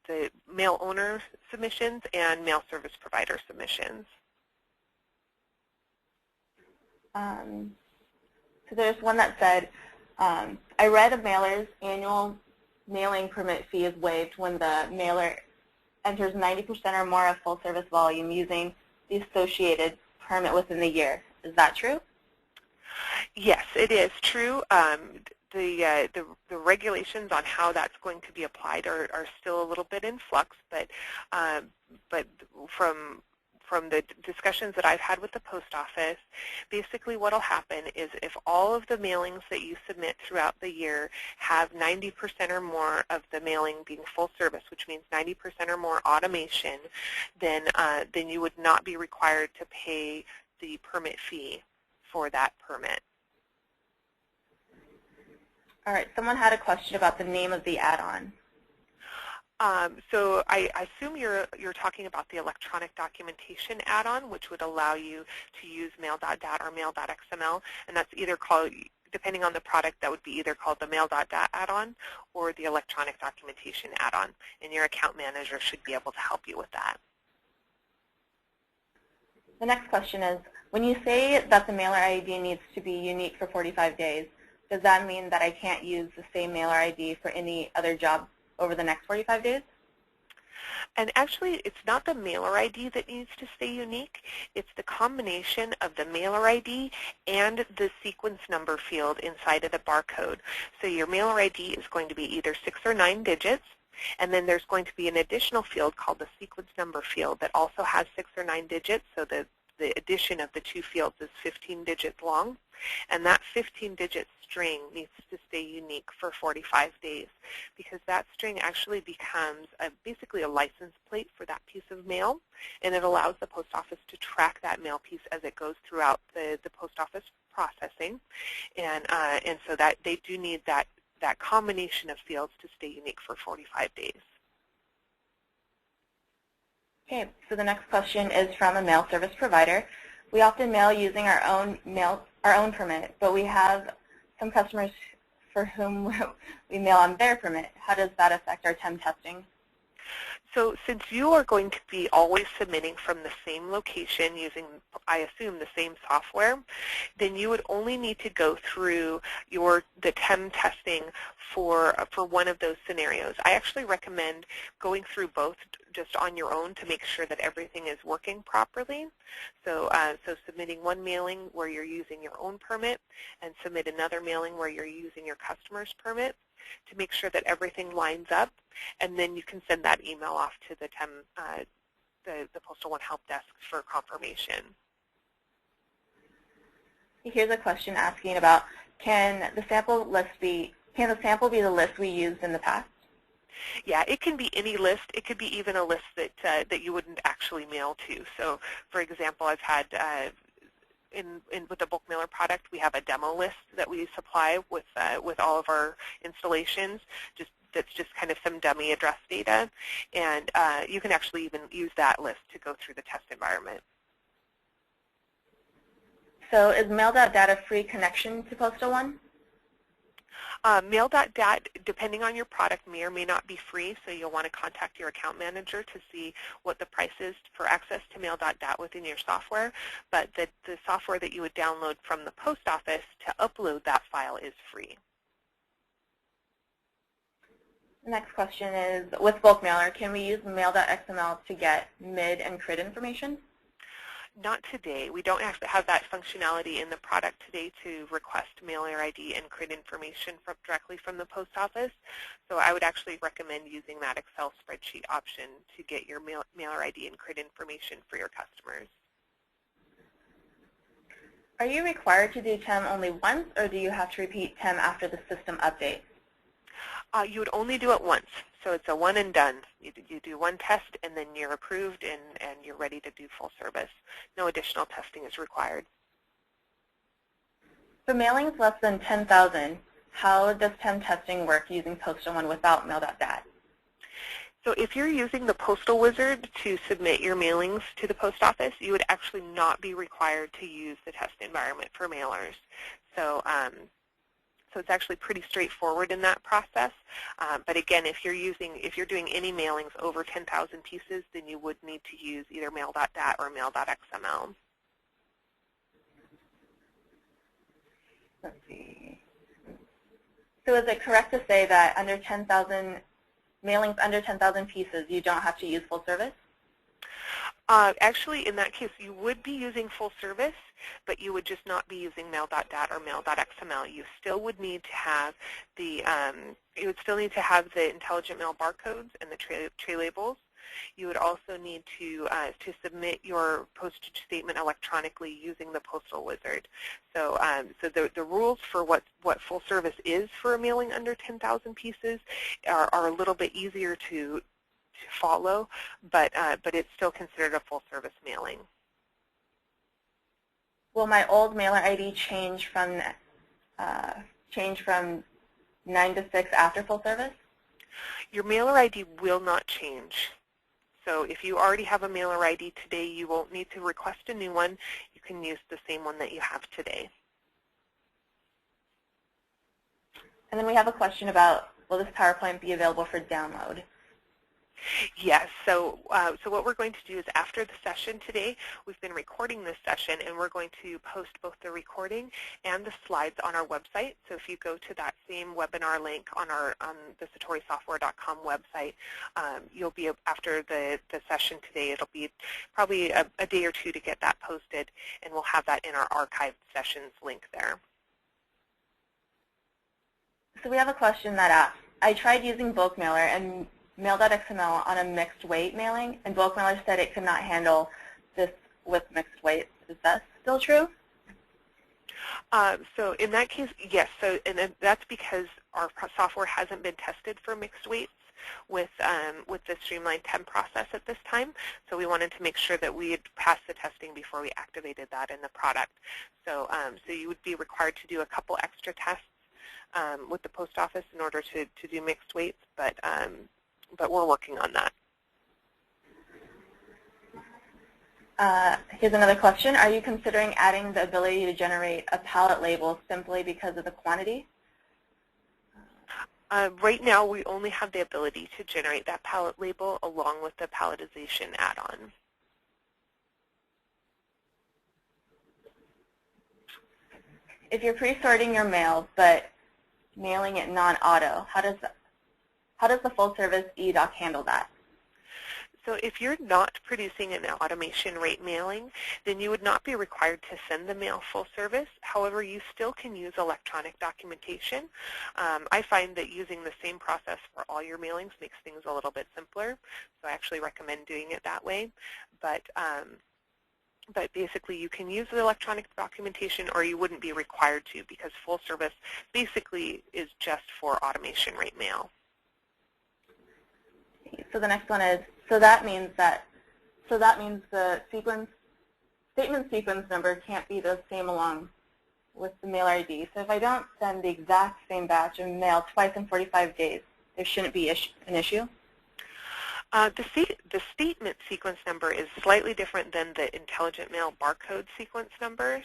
the mail owner submissions and mail service provider submissions. So there's one that said, I read a mailer's annual mailing permit fee is waived when the mailer enters 90% or more of full service volume using the associated permit within the year. Is that true? Yes, it is true. The regulations on how that's going to be applied are still a little bit in flux, but from the discussions that I've had with the post office, basically what will happen is if all of the mailings that you submit throughout the year have 90% or more of the mailing being full service, which means 90% or more automation, then you would not be required to pay the permit fee for that permit. All right, someone had a question about the name of the add-on. So I assume you're talking about the electronic documentation add-on, which would allow you to use Mail.dat or Mail.XML, and that's either called, depending on the product, that would be either called the Mail.dat add-on or the electronic documentation add-on, and your account manager should be able to help you with that. The next question is, when you say that the mailer ID needs to be unique for 45 days, does that mean that I can't use the same mailer ID for any other job over the next 45 days? And actually, it's not the mailer ID that needs to stay unique. It's the combination of the mailer ID and the sequence number field inside of the barcode. So your mailer ID is going to be either 6 or 9 digits, and then there's going to be an additional field called the sequence number field that also has 6 or 9 digits, so the addition of the two fields is 15 digits long, and that 15-digit string needs to stay unique for 45 days because that string actually becomes basically a license plate for that piece of mail, and it allows the post office to track that mail piece as it goes throughout the post office processing, and so that they do need that combination of fields to stay unique for 45 days. Okay, so the next question is from a mail service provider. We often mail using our own permit, but we have some customers for whom we mail on their permit. How does that affect our TEM testing? So since you are going to be always submitting from the same location using, I assume, the same software, then you would only need to go through the TEM testing for one of those scenarios. I actually recommend going through both just on your own to make sure that everything is working properly. So, so submitting one mailing where you're using your own permit and submit another mailing where you're using your customer's permit to make sure that everything lines up, and then you can send that email off to the TEM, the Postal One Help Desk for confirmation. Here's a question asking about, can the sample be the list we used in the past? Yeah, it can be any list. It could be even a list that you wouldn't actually mail to. So, for example, I've had with the bulk mailer product, we have a demo list that we supply with all of our installations. That's just kind of some dummy address data, and you can actually even use that list to go through the test environment. So is Mail.dat a free connection to Postal One? Mail.dat, depending on your product, may or may not be free, so you'll want to contact your account manager to see what the price is for access to Mail.dat within your software. But the software that you would download from the post office to upload that file is free. The next question is, with bulk mailer, can we use Mail.XML to get MID and CRID information? Not today. We don't actually have that functionality in the product today to request mailer ID and CRID information directly from the post office. So I would actually recommend using that Excel spreadsheet option to get your mailer ID and CRID information for your customers. Are you required to do TEM only once, or do you have to repeat TEM after the system updates? You would only do it once. So it's a one and done. You do one test and then you're approved and you're ready to do full service. No additional testing is required. For mailings less than 10,000, how does TEM testing work using Postal One without Mail.dat? So if you're using the Postal Wizard to submit your mailings to the post office, you would actually not be required to use the test environment for mailers. So so it's actually pretty straightforward in that process. But again, if you're doing any mailings over 10,000 pieces, then you would need to use either Mail.dat or Mail.XML. let's see. So is it correct to say that under 10,000 mailings under 10,000 pieces, you don't have to use full service? Actually, in that case, you would be using full service, but you would just not be using Mail.dat or Mail.XML. You still would need to have the intelligent mail barcodes and the tray labels. You would also need to submit your postage statement electronically using the postal wizard. So, the rules for what full service is for a mailing under 10,000 pieces are a little bit easier to follow, but it's still considered a full service mailing. Will my old mailer ID change from 9 to 6 after full service? Your mailer ID will not change. So if you already have a mailer ID today, you won't need to request a new one. You can use the same one that you have today. And then we have a question about, will this PowerPoint be available for download? Yes, so what we're going to do is after the session today, we've been recording this session, and we're going to post both the recording and the slides on our website. So if you go to that same webinar link on the satorisoftware.com website, you'll be, after the session today, it'll be probably a day or two to get that posted, and we'll have that in our archived sessions link there. So we have a question that asks, I tried using bulk mailer and Mail.XML on a mixed weight mailing, and bulk mailer said it could not handle this with mixed weights. Is that still true? So in that case, yes. So that's because our software hasn't been tested for mixed weights with the Streamlined TEM process at this time. So we wanted to make sure that we had passed the testing before we activated that in the product. So so you would be required to do a couple extra tests with the post office in order to do mixed weights, but we're working on that. Here's another question. Are you considering adding the ability to generate a pallet label simply because of the quantity? Right now, we only have the ability to generate that pallet label along with the palletization add-on. If you're pre-sorting your mail but mailing it non-auto, how does the full-service eDoc handle that? So if you're not producing an automation rate mailing, then you would not be required to send the mail full service. However, you still can use electronic documentation. I find that using the same process for all your mailings makes things a little bit simpler, so I actually recommend doing it that way. But basically, you can use the electronic documentation, or you wouldn't be required to, because full service basically is just for automation rate mail. So the next one is, so that means the statement sequence number can't be the same along with the mail ID. So if I don't send the exact same batch of mail twice in 45 days, there shouldn't be an issue? The statement sequence number is slightly different than the intelligent mail barcode sequence numbers.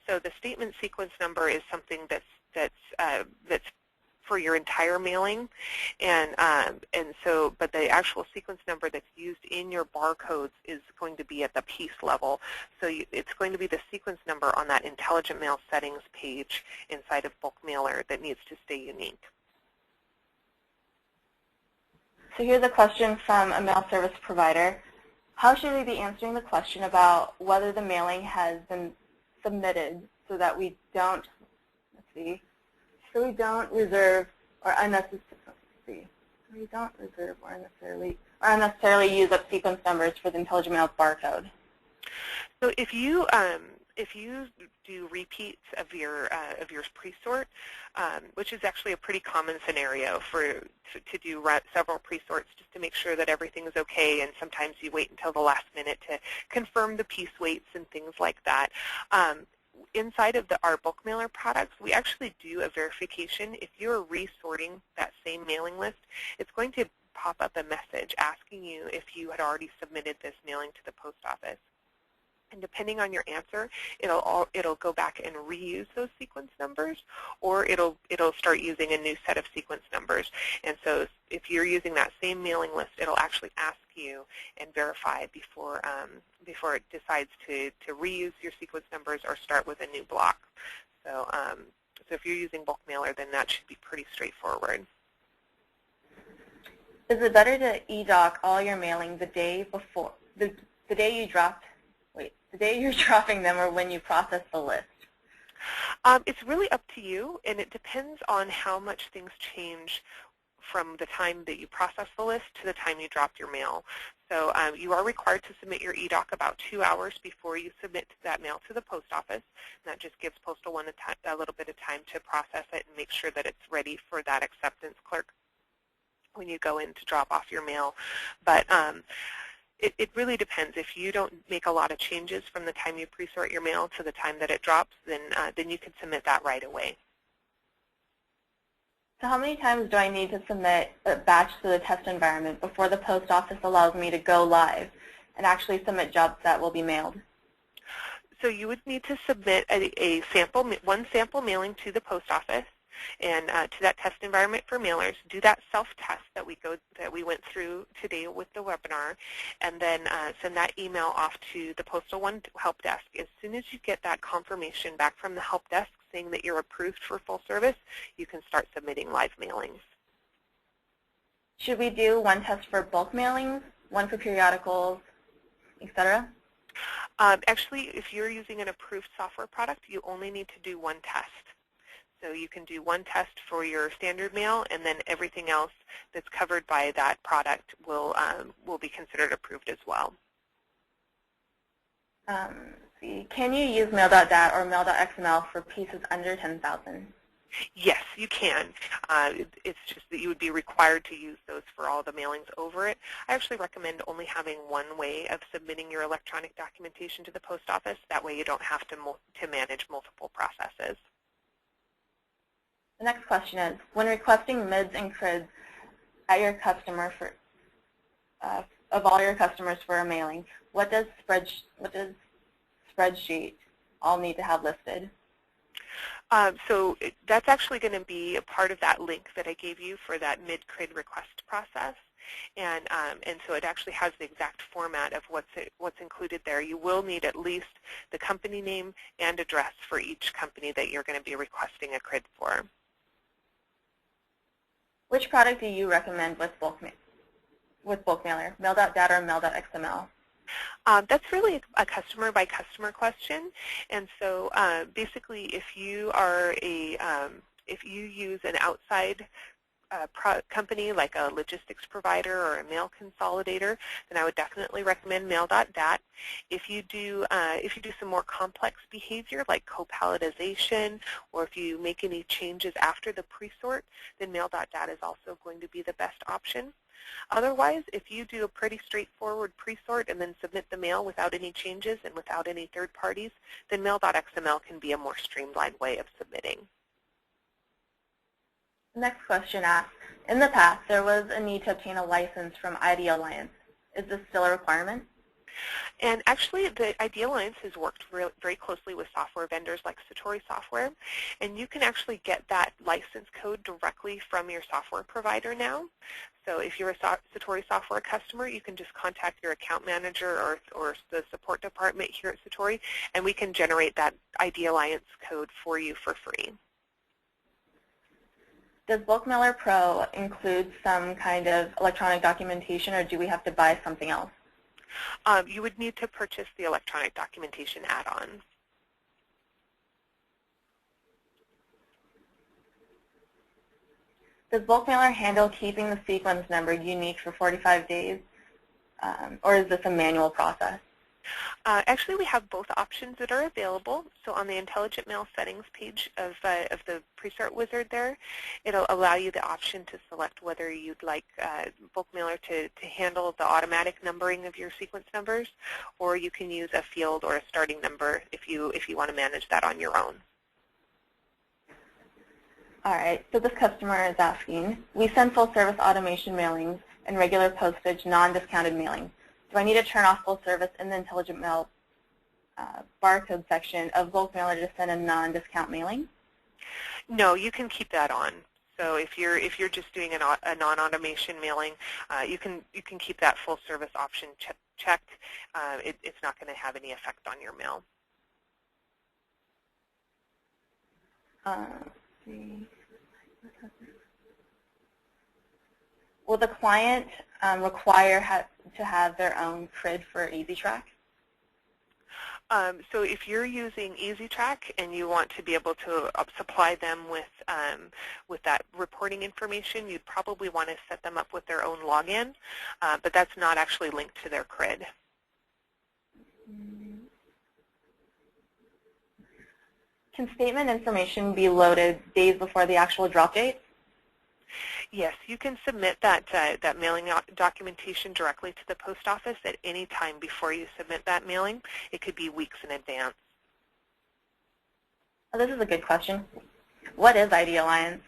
So the statement sequence number is something that's for your entire mailing, but the actual sequence number that's used in your barcodes is going to be at the piece level. So it's going to be the sequence number on that intelligent mail settings page inside of bulk mailer that needs to stay unique. So here's a question from a mail service provider. How should we be answering the question about whether the mailing has been submitted so that we don't, reserve or unnecessarily use up sequence numbers for the intelligent mail barcode? So if you do repeats of your pre-sort, which is actually a pretty common scenario to do several pre-sorts just to make sure that everything is okay, and sometimes you wait until the last minute to confirm the piece weights and things like that. Inside of our bulk mailer products, we actually do a verification. If you're resorting that same mailing list, it's going to pop up a message asking you if you had already submitted this mailing to the post office. And depending on your answer, it'll go back and reuse those sequence numbers, or it'll start using a new set of sequence numbers. And so if you're using that same mailing list, it'll actually ask you and verify before it decides to reuse your sequence numbers or start with a new block. So So if you're using bulk mailer, then that should be pretty straightforward. Is it better to eDoc all your mailing the day before, the day you dropped, the day you're dropping them, or when you process the list? It's really up to you, and it depends on how much things change from the time that you process the list to the time you drop your mail. So you are required to submit your eDoc about 2 hours before you submit that mail to the post office. And that just gives Postal One a little bit of time to process it and make sure that it's ready for that acceptance clerk when you go in to drop off your mail. But it really depends. If you don't make a lot of changes from the time you pre-sort your mail to the time that it drops, then you can submit that right away. So how many times do I need to submit a batch to the test environment before the post office allows me to go live and actually submit jobs that will be mailed? So you would need to submit one sample mailing to the post office and to that test environment for mailers. Do that self-test that we went through today with the webinar, and then send that email off to the Postal One help desk. As soon as you get that confirmation back from the help desk saying that you're approved for full service, you can start submitting live mailings. Should we do one test for bulk mailings, one for periodicals, etc.? Actually, if you're using an approved software product, you only need to do one test. So you can do one test for your standard mail, and then everything else that's covered by that product will be considered approved as well. Can you use Mail.dat or Mail.XML for pieces under 10,000? Yes, you can. It's just that you would be required to use those for all the mailings over it. I actually recommend only having one way of submitting your electronic documentation to the post office. That way you don't have to manage multiple processes. The next question is, when requesting MIDs and CRIDS at your customer of all your customers for a mailing, what does spreadsheet all need to have listed? So that's actually going to be a part of that link that I gave you for that mid-CRID request process. And so it actually has the exact format of what's included there. You will need at least the company name and address for each company that you're going to be requesting a CRID for. Which product do you recommend with bulk mailer, Mail.dat or Mail.XML? That's really a customer-by-customer question, and so basically, if you use an outside company like a logistics provider or a mail consolidator, then I would definitely recommend Mail.dat. If you do some more complex behavior like co-palletization, or if you make any changes after the pre-sort, then Mail.dat is also going to be the best option. Otherwise, if you do a pretty straightforward pre-sort and then submit the mail without any changes and without any third parties, then Mail.XML can be a more streamlined way of submitting. The next question asks, in the past, there was a need to obtain a license from ID Alliance. Is this still a requirement? And actually, the ID Alliance has worked very closely with software vendors like Satori Software, and you can actually get that license code directly from your software provider now. So if you're a Satori Software customer, you can just contact your account manager or the support department here at Satori, and we can generate that ID Alliance code for you for free. Does Bulk Mailer Pro include some kind of electronic documentation, or do we have to buy something else? You would need to purchase the electronic documentation add-on. Does Bulk Mailer handle keeping the sequence number unique for 45 days, or is this a manual process? Actually, we have both options that are available. So on the Intelligent Mail settings page of the Pre-Sort Wizard there, it'll allow you the option to select whether you'd like Bulk Mailer to handle the automatic numbering of your sequence numbers, or you can use a field or a starting number if you want to manage that on your own. All right, so this customer is asking, we send full service automation mailings and regular postage non-discounted mailings. Do I need to turn off full service in the Intelligent Mail barcode section of Bulk Mailer to send a non-discount mailing? No, you can keep that on. So if you're just doing a non-automation mailing, you can keep that full service option checked. It's not going to have any effect on your mail. Will the client require to have their own CRID for EasyTrack? So if you're using EasyTrack and you want to be able to supply them with that reporting information, you'd probably want to set them up with their own login, but that's not actually linked to their CRID. Can statement information be loaded days before the actual drop date? Yes, you can submit that mailing documentation directly to the post office at any time before you submit that mailing. It could be weeks in advance. Oh, this is a good question. What is ID Alliance?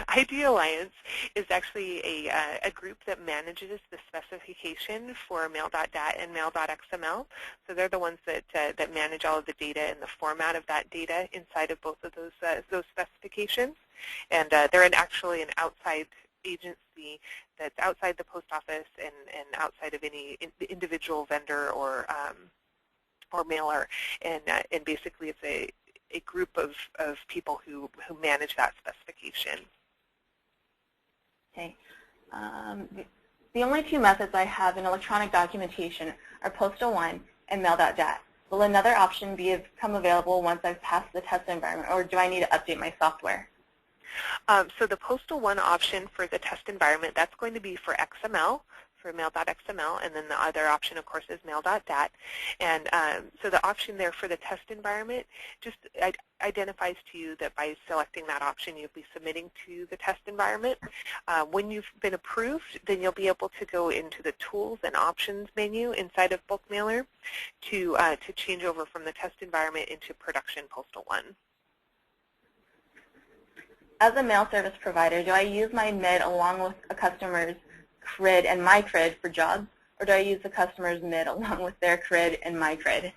ID Alliance is actually a group that manages the specification for Mail.dat and Mail.XML. So they're the ones that manage all of the data and the format of that data inside of both of those specifications. And they're actually an outside agency that's outside the post office and outside of any individual vendor or mailer. And basically it's a group of people who manage that specification. Okay. The only two methods I have in electronic documentation are Postal 1 and Mail.dat. Will another option become available once I've passed the test environment, or do I need to update my software? So the Postal 1 option for the test environment, that's going to be for XML, for Mail.XML, and then the other option, of course, is Mail.dat. And so the option there for the test environment just identifies to you that by selecting that option, you'll be submitting to the test environment. When you've been approved, then you'll be able to go into the Tools and Options menu inside of Bulk Mailer to change over from the test environment into Production Postal 1. As a mail service provider, do I use my MID along with a customer's CRID and my CRID for jobs, or do I use the customer's MID along with their CRID and my CRID?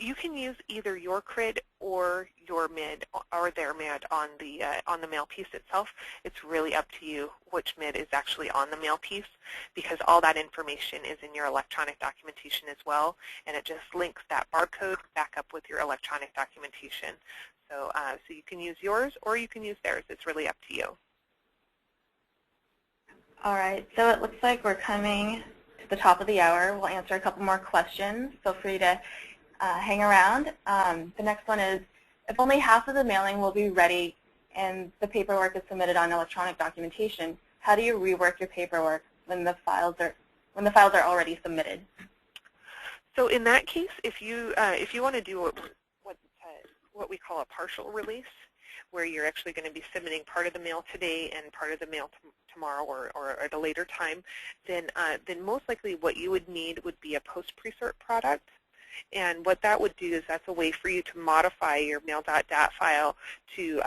You can use either your CRID or your MID or their MID on the mail piece itself. It's really up to you which MID is actually on the mail piece, because all that information is in your electronic documentation as well, and it just links that barcode back up with your electronic documentation. So, so you can use yours or you can use theirs. It's really up to you. All right, so it looks like we're coming to the top of the hour. We'll answer a couple more questions. Feel free to hang around. The next one is, if only half of the mailing will be ready and the paperwork is submitted on electronic documentation, how do you rework your paperwork when the files are already submitted? So in that case, if you want to do what we call a partial release, where you're actually going to be submitting part of the mail today and part of the mail tomorrow or at a later time, then most likely what you would need would be a post-presort product. And what that would do is that's a way for you to modify your Mail.dat file to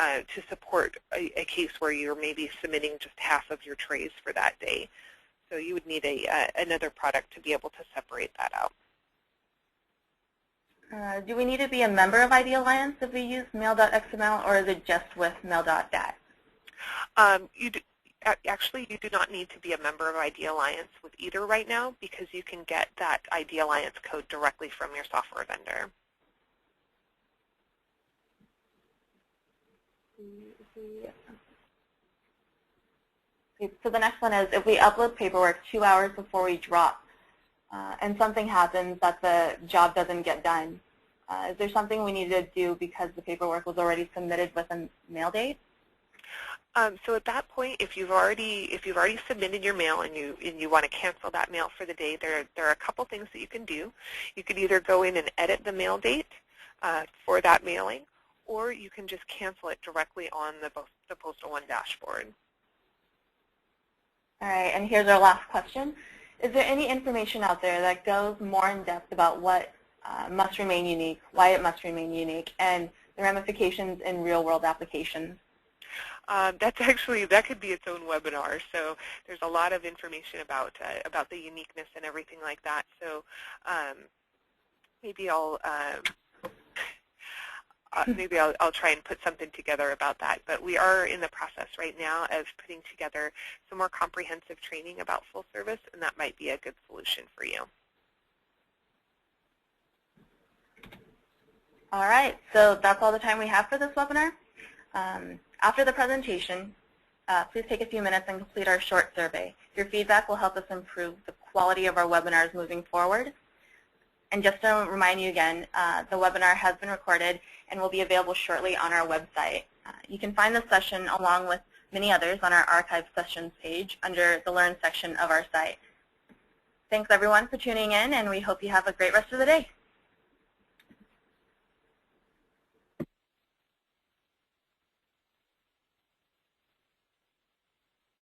support a case where you're maybe submitting just half of your trays for that day. So you would need another product to be able to separate that out. Do we need to be a member of ID Alliance if we use Mail.XML, or is it just with Mail.dat? Actually, you do not need to be a member of ID Alliance with either right now, because you can get that ID Alliance code directly from your software vendor. So the next one is, if we upload paperwork 2 hours before we drop and something happens that the job doesn't get done, is there something we need to do because the paperwork was already submitted with a mail date? So at that point, if you've already submitted your mail and you want to cancel that mail for the day, there are a couple things that you can do. You could either go in and edit the mail date for that mailing, or you can just cancel it directly on the Postal 1 dashboard. All right, and here's our last question. Is there any information out there that goes more in depth about what must remain unique, why it must remain unique, and the ramifications in real-world applications? That could be its own webinar. So there's a lot of information about the uniqueness and everything like that. So maybe I'll try and put something together about that. But we are in the process right now of putting together some more comprehensive training about full service, and that might be a good solution for you. All right, so that's all the time we have for this webinar. After the presentation, please take a few minutes and complete our short survey. Your feedback will help us improve the quality of our webinars moving forward. And just to remind you again, the webinar has been recorded and will be available shortly on our website. You can find this session along with many others on our archive sessions page under the Learn section of our site. Thanks everyone for tuning in, and we hope you have a great rest of the day.